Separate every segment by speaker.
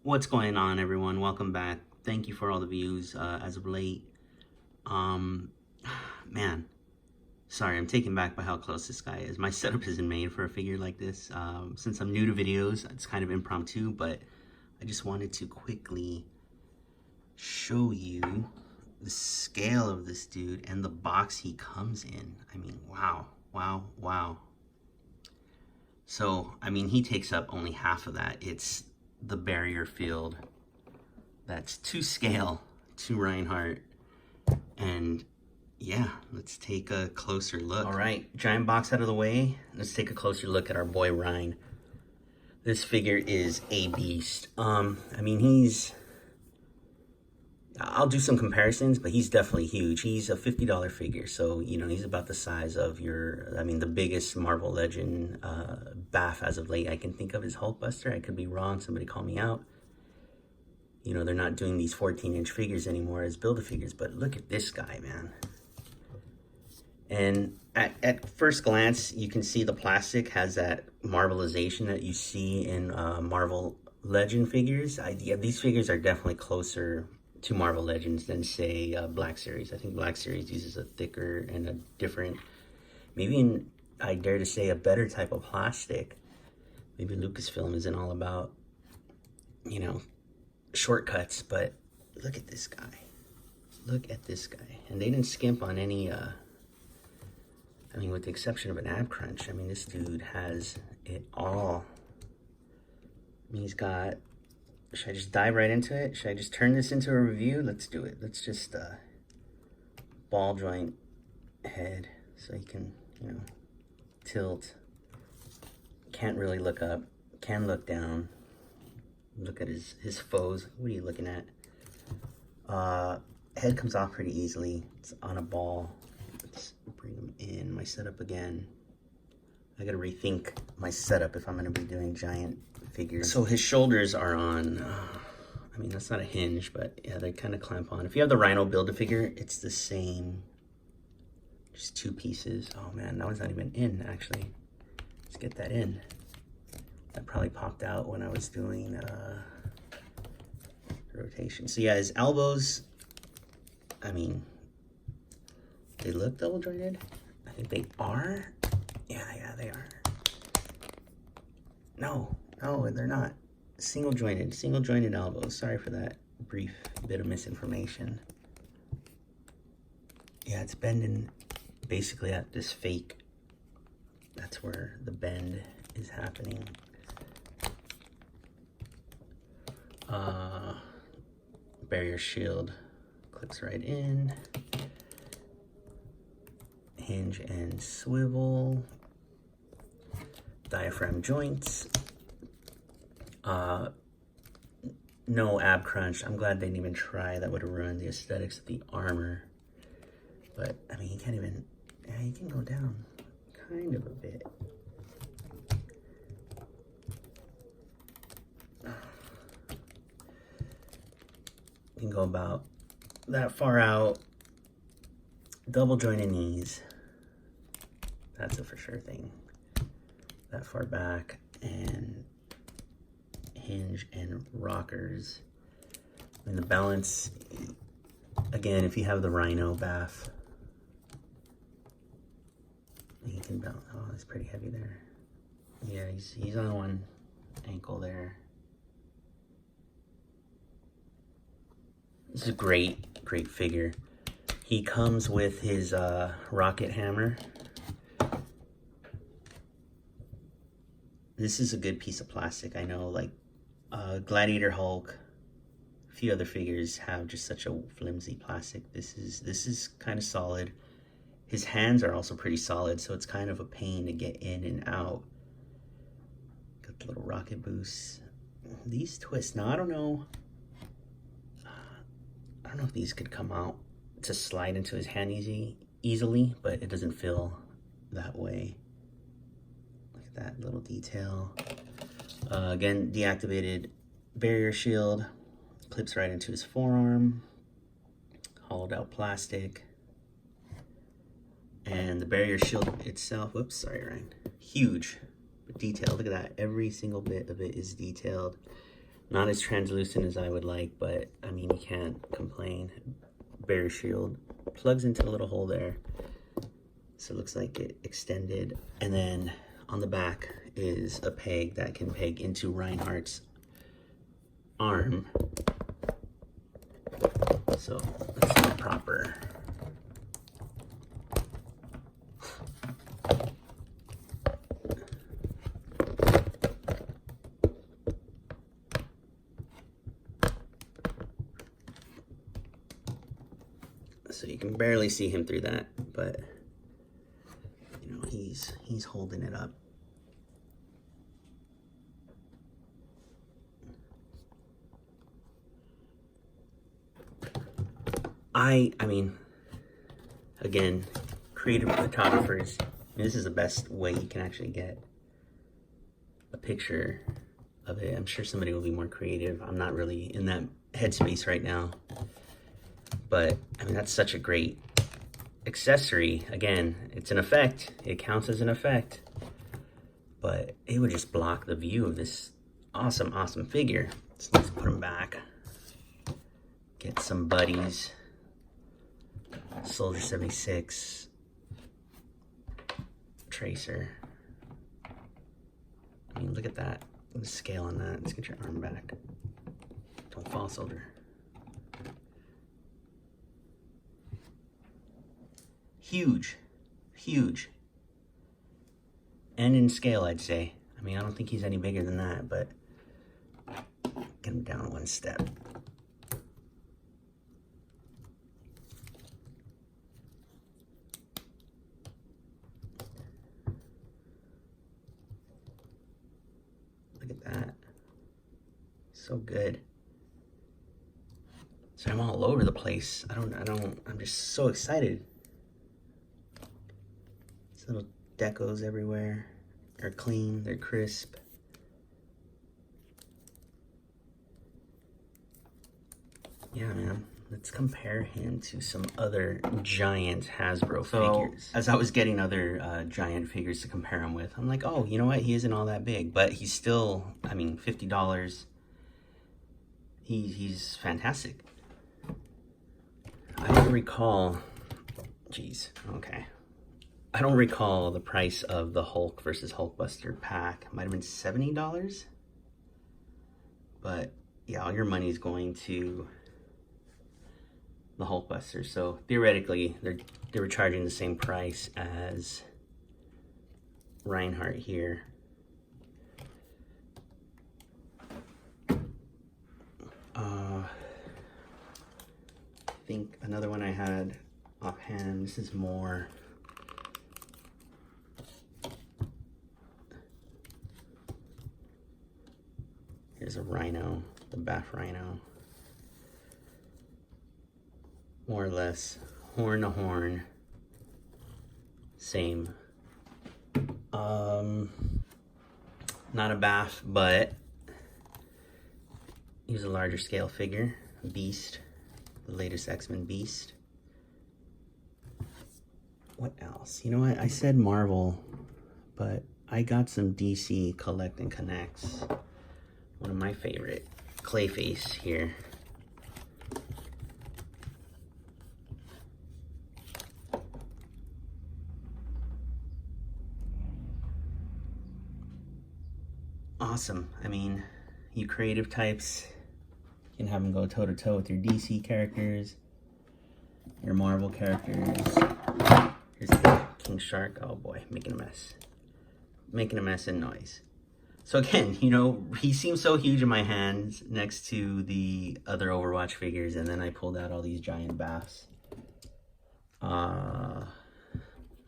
Speaker 1: What's going on, everyone? Welcome back. Thank you for all the views as of late. Um, man, sorry, I'm taken back by how close this guy is. My setup isn't made for a figure like this. Since I'm new to videos, it's kind of impromptu, but I just wanted to quickly show you the scale of this dude and the box he comes in. I mean, wow, wow, wow. So, I mean, he takes up only half of that. It's the barrier field that's to scale to Reinhardt. And yeah, let's take a closer look. All right, giant box out of the way. Let's take a closer look at our boy Rein. This figure is a beast. I mean, I'll do some comparisons, but he's definitely huge. He's a $50 figure, so, you know, he's about the size of the biggest Marvel Legend BAF as of late I can think of is Hulkbuster. I could be wrong, somebody call me out. You know, they're not doing these 14-inch figures anymore as Build-A-Figures, but look at this guy, man. And at first glance, you can see the plastic has that marbleization that you see in Marvel Legend figures. Yeah, these figures are definitely closer to Marvel Legends than, say, Black Series. I think Black Series uses a thicker and a different, maybe I dare to say, a better type of plastic. Maybe Lucasfilm isn't all about, you know, shortcuts, but look at this guy. Look at this guy. And they didn't skimp on any, I mean, with the exception of an ab crunch, I mean, this dude has it all. I mean, he's got, should I just dive right into it? Should I just turn this into a review? Let's do it. Let's just ball joint head so he can, you know, tilt. Can't really look up, can look down. Look at his foes. What are you looking at? Head comes off pretty easily. It's on a ball. Let's bring him in. My setup again. I gotta rethink my setup if I'm gonna be doing giant figures. So his shoulders are on, I mean, that's not a hinge, but yeah, they kind of clamp on. If you have the Rhino Build-A-Figure, it's the same. Just two pieces. Oh man, that one's not even in, actually. Let's get that in. That probably popped out when I was doing rotation. So yeah, his elbows, I mean, they look double jointed. I think they are. Yeah, they are. No, they're not. Single jointed elbows. Sorry for that brief bit of misinformation. Yeah, it's bending basically at this fake. That's where the bend is happening. Barrier shield clips right in. Hinge and swivel. Diaphragm joints. No ab crunch. I'm glad they didn't even try. That would have ruined the aesthetics of the armor. But I mean, you can't even. Yeah, you can go down kind of a bit. You can go about that far out. Double jointed knees. That's a for sure thing. That far back, and hinge and rockers. And the balance, again, if you have the Rhino BAF, he can balance. Oh, it's pretty heavy there. Yeah, he's on one ankle there. This is a great figure. He comes with his rocket hammer. This is a good piece of plastic. I know, like Gladiator Hulk, a few other figures have just such a flimsy plastic. This is kind of solid. His hands are also pretty solid, so it's kind of a pain to get in and out. Got the little rocket boosts. These twists. Now I don't know if these could come out to slide into his hand easily, but it doesn't feel that way. Look at that little detail. Again, deactivated barrier shield. Clips right into his forearm. Hollowed out plastic. And the barrier shield itself, whoops, sorry, Ryan. Huge, but detailed. Look at that. Every single bit of it is detailed. Not as translucent as I would like, but I mean, you can't complain. Bare shield. Plugs into the little hole there. So it looks like it extended. And then on the back is a peg that can peg into Reinhardt's arm. So let's do it proper. So you can barely see him through that, but you know, he's holding it up. I mean, again, creative photographers, this is the best way you can actually get a picture of it. I'm sure somebody will be more creative. I'm not really in that headspace right now. But, I mean, that's such a great accessory. Again, it's an effect. It counts as an effect. But it would just block the view of this awesome, awesome figure. So let's put him back. Get some buddies. Soldier 76. Tracer. I mean, look at that. The scale on that. Let's get your arm back. Don't fall, soldier. Huge, huge. And in scale, I'd say. I mean, I don't think he's any bigger than that, but get him down one step. Look at that. So good. So I'm all over the place. I'm just so excited. Little decos everywhere. They're clean, they're crisp. Yeah, man. Let's compare him to some other giant Hasbro figures. As I was getting other giant figures to compare him with, I'm like, oh, you know what? He isn't all that big, but he's still, I mean, $50. He's fantastic. I don't recall, geez, okay. I don't recall the price of the Hulk versus Hulkbuster pack. It might have been $70. But yeah, all your money is going to the Hulkbuster. So theoretically, they were charging the same price as Reinhardt here. I think another one I had offhand, this is more... Here's a rhino, the Baff Rhino. More or less, horn to horn. Same. Not a Baff, but he's a larger scale figure. Beast, the latest X-Men Beast. What else? You know what? I said Marvel, but I got some DC Collect and Connects. One of my favorite, Clayface here. Awesome. I mean, you creative types, you can have them go toe to toe with your DC characters, your Marvel characters. Here's the King Shark. Oh boy, making a mess. Making a mess and noise. So again, you know, he seems so huge in my hands next to the other Overwatch figures, and then I pulled out all these giant Baffs.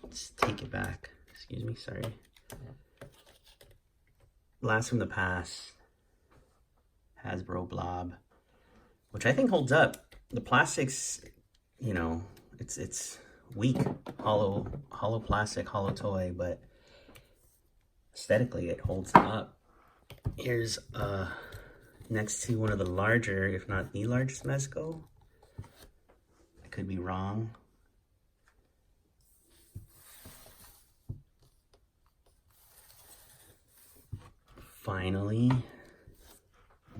Speaker 1: Let's take it back. Excuse me, sorry. Blast from the Past. Hasbro Blob. Which I think holds up. The plastics, you know, it's weak. Hollow plastic, hollow toy, but aesthetically it holds up. Here's next to one of the larger, if not the largest Mezco. I could be wrong. Finally,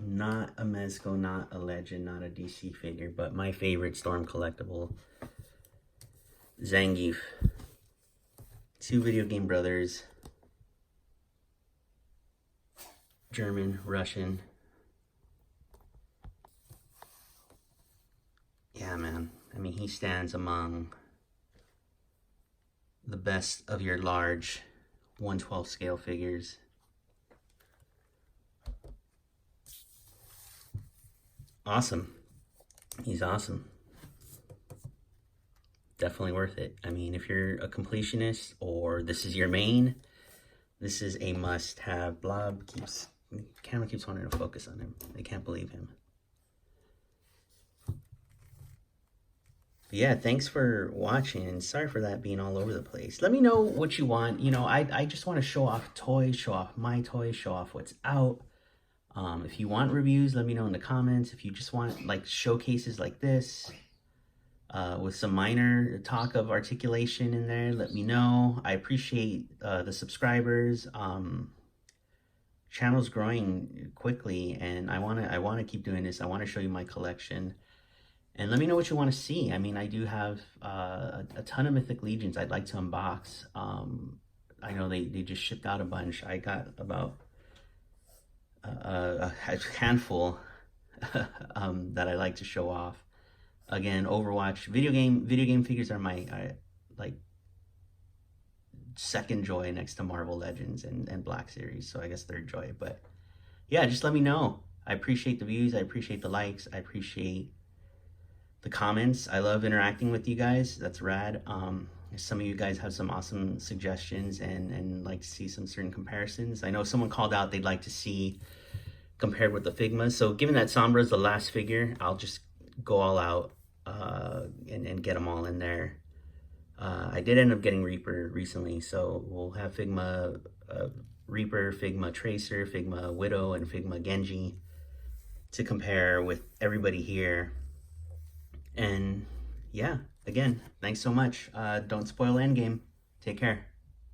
Speaker 1: Not a Mezco, not a Legend, not a DC figure, but my favorite Storm collectible, Zangief. Two video game brothers. German, Russian. Yeah, man. I mean, he stands among the best of your large 1/12 scale figures. Awesome. He's awesome. Definitely worth it. I mean, if you're a completionist or this is your main, this is a must-have. Blob keeps, camera keeps wanting to focus on him. I can't believe him. But yeah, thanks for watching, and sorry for that being all over the place. Let me know what you want. You know, I just want to show off toys, show off my toys, show off what's out. If you want reviews, let me know in the comments. If you just want like showcases like this, with some minor talk of articulation in there, let me know. I appreciate the subscribers. Channel's growing quickly, and I wanna keep doing this. I want to show you my collection, and let me know what you want to see. I mean, I do have a ton of Mythic Legions I'd like to unbox. I know they just shipped out a bunch. I got about a handful that I like to show off. Again, Overwatch, video game figures are my like second joy next to Marvel Legends and Black Series, so I guess third joy. But yeah, just let me know. I appreciate the views, I appreciate the likes, I appreciate the comments. I love interacting with you guys. That's rad. Some of you guys have some awesome suggestions and like to see some certain comparisons. I know someone called out they'd like to see compared with the Figma. So given that Sombra is the last figure, I'll just go all out and get them all in there. I did end up getting Reaper recently, so we'll have Figma Reaper, Figma Tracer, Figma Widow, and Figma Genji to compare with everybody here. And yeah, again, thanks so much. Don't spoil Endgame. Take care.